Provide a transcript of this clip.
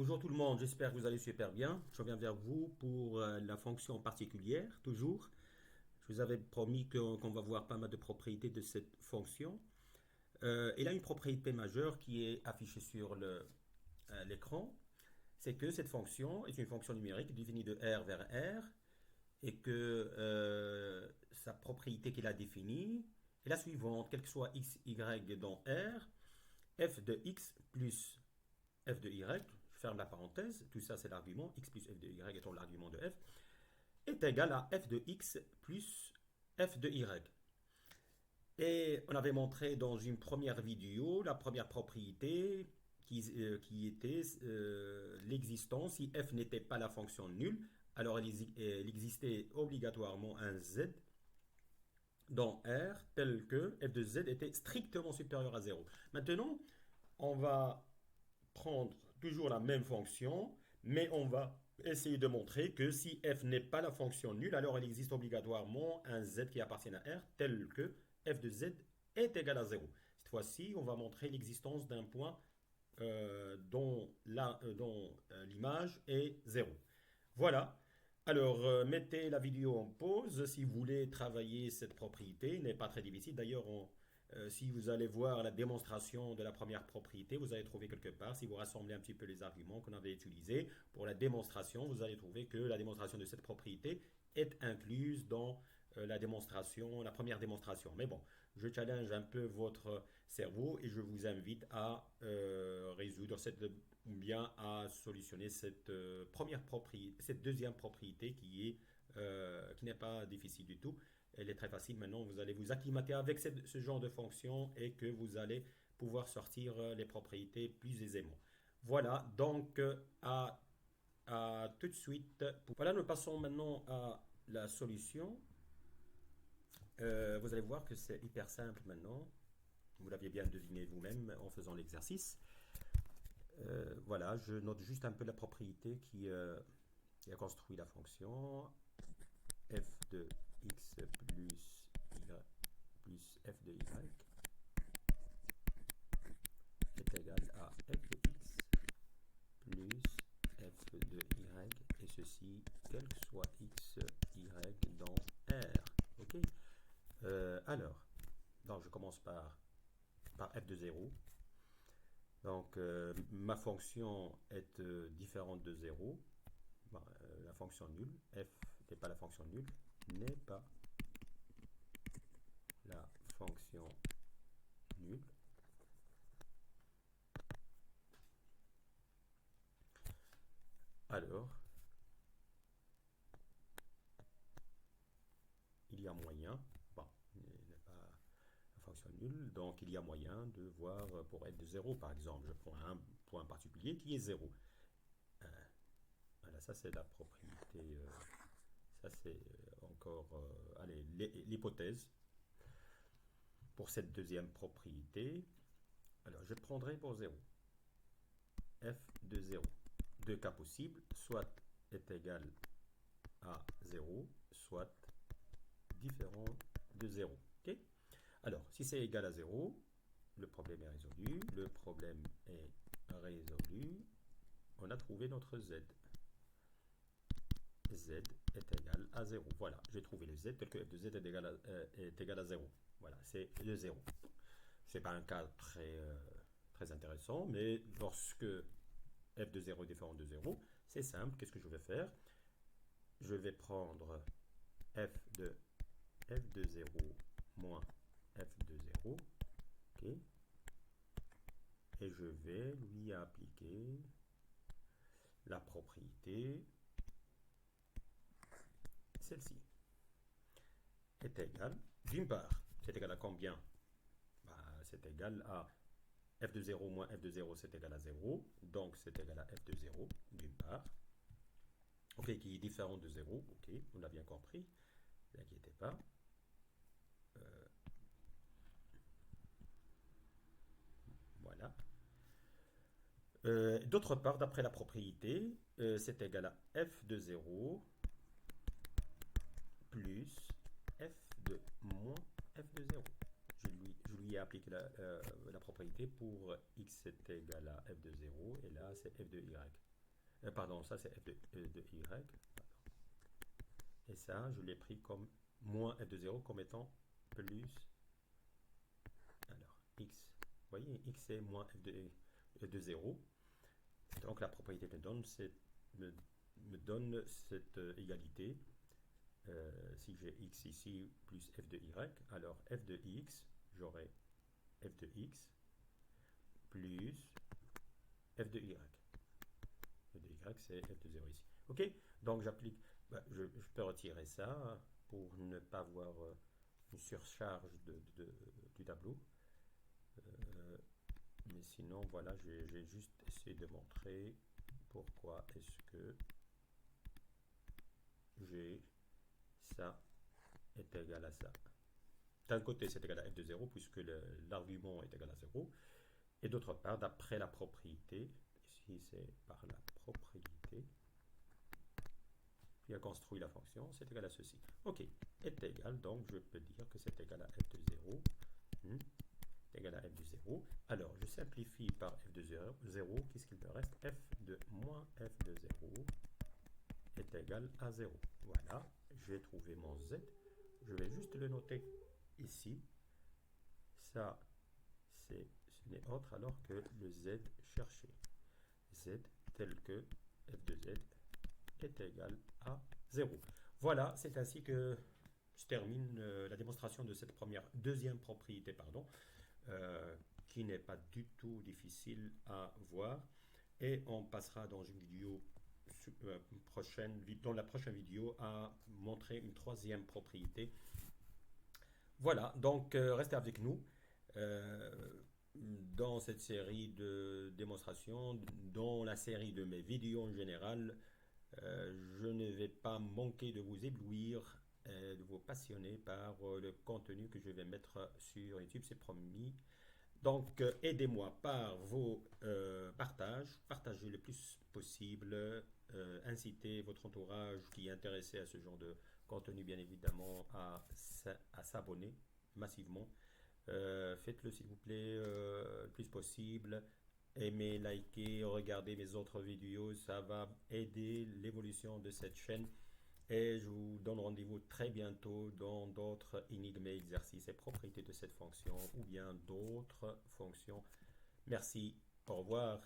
Bonjour tout le monde, j'espère que vous allez super bien. Je reviens vers vous pour la fonction particulière, toujours. Je vous avais promis qu'on va voir pas mal de propriétés de cette fonction. Il a une propriété majeure qui est affichée sur l'écran. C'est que cette fonction est une fonction numérique définie de R vers R et que sa propriété qu'il a définie est la suivante. Quel que soit x, y dans R, f de x plus f de y, je ferme la parenthèse, tout ça c'est l'argument, x plus f de y étant l'argument de f, est égal à f de x plus f de y. Et on avait montré dans une première vidéo la première propriété qui était l'existence, si f n'était pas la fonction nulle, alors il existait obligatoirement un z dans R tel que f de z était strictement supérieur à 0. Maintenant, on va prendre toujours la même fonction, mais on va essayer de montrer que si f n'est pas la fonction nulle, alors il existe obligatoirement un z qui appartient à R tel que f de z est égal à 0. Cette fois-ci, on va montrer l'existence d'un point dont l'image est 0. Voilà. Alors, mettez la vidéo en pause si vous voulez travailler cette propriété. Il n'est pas très difficile. D'ailleurs, si vous allez voir la démonstration de la première propriété, vous allez trouver quelque part, si vous rassemblez un petit peu les arguments qu'on avait utilisés pour la démonstration, vous allez trouver que la démonstration de cette propriété est incluse dans la démonstration, la première démonstration. Mais bon, je challenge un peu votre cerveau et je vous invite à résoudre ou bien à solutionner cette deuxième propriété qui n'est pas difficile du tout. Elle est très facile. Maintenant, vous allez vous acclimater avec ce genre de fonction et que vous allez pouvoir sortir les propriétés plus aisément. Voilà, donc à tout de suite. Voilà, nous passons maintenant à la solution. Vous allez voir que c'est hyper simple maintenant. Vous l'aviez bien deviné vous-même en faisant l'exercice. Voilà, je note juste un peu la propriété qui a construit la fonction f de x plus f de y est égal à f de x plus f de y, et ceci quel que soit x, y dans R. Ok. Alors, donc je commence par f de 0. Donc, ma fonction est différente de 0. Bon, la fonction nulle, f n'est pas la fonction nulle, n'est pas la fonction nulle. Alors, il y a moyen, bon, il n'est pas la fonction nulle, donc il y a moyen de voir pour f de 0, par exemple, je prends un point particulier qui est 0. Voilà, ça c'est la propriété, ça c'est encore, allez, l'hypothèse pour cette deuxième propriété. Alors, je prendrai pour 0 f de 0. Deux cas possibles, soit est égal à 0, soit différent de 0. Ok. Alors, si c'est égal à 0, le problème est résolu. Le problème est résolu. On a trouvé notre z. Z est égal à 0. Voilà, j'ai trouvé le z tel que f de z est égal à 0. Voilà, c'est le 0. Ce n'est pas un cas très intéressant, mais lorsque f de 0 est différent de 0, c'est simple. Qu'est-ce que je vais faire? Je vais prendre f de 0 moins f de 0. Ok. Et je vais lui appliquer la propriété, celle-ci, est égale, d'une part, c'est égal à combien? C'est égal à f de 0 moins f de 0, c'est égal à 0. Donc, c'est égal à f de 0, d'une part. Ok, qui est différent de 0. Ok, on l'a bien compris. Ne vous inquiétez pas. Voilà. D'autre part, d'après la propriété, c'est égal à f de 0 plus f de moins f de 0. Je lui ai appliqué la propriété pour x est égal à f de 0 et là c'est f de y. Pardon, ça c'est f de y. Et ça, je l'ai pris comme moins f de 0 comme étant plus, alors, x. Vous voyez, x c'est moins f de 0. Donc la propriété me donne cette égalité. Si j'ai x ici plus f de y, alors f de x, j'aurai f de x plus f de y. F de y, c'est f de 0 ici. Ok, donc j'applique, je peux retirer ça pour ne pas avoir une surcharge du tableau. Mais sinon, voilà, j'ai juste essayé de montrer pourquoi est-ce que j'ai ça est égal à ça. D'un côté, c'est égal à f de 0 puisque l'argument est égal à 0. Et d'autre part, d'après la propriété, ici c'est par la propriété qui a construit la fonction, c'est égal à ceci. Ok, est égal, donc je peux dire que c'est égal à f de 0. Est égal à f de 0. Alors, je simplifie par f de 0. Qu'est-ce qu'il me reste? F de moins f de 0 est égal à 0. Voilà, j'ai trouvé mon z. Je vais juste le noter ici. Ça, ce n'est autre alors que le z cherché. Z tel que f de z est égal à 0. Voilà, c'est ainsi que je termine la démonstration de cette deuxième propriété, qui n'est pas du tout difficile à voir. Et on passera dans une vidéo dans la prochaine vidéo à montrer une troisième propriété. Voilà, donc restez avec nous dans cette série de démonstrations, dans la série de mes vidéos en général. Je ne vais pas manquer de vous éblouir, de vous passionner par le contenu que je vais mettre sur YouTube, c'est promis. Donc, aidez-moi par vos partages, partagez le plus possible, incitez votre entourage qui est intéressé à ce genre de contenu, bien évidemment, à s'abonner massivement. Faites-le, s'il vous plaît, le plus possible. Aimez, likez, regardez mes autres vidéos, ça va aider l'évolution de cette chaîne. Et je vous donne rendez-vous très bientôt dans d'autres énigmes et exercices et propriétés de cette fonction ou bien d'autres fonctions. Merci, au revoir.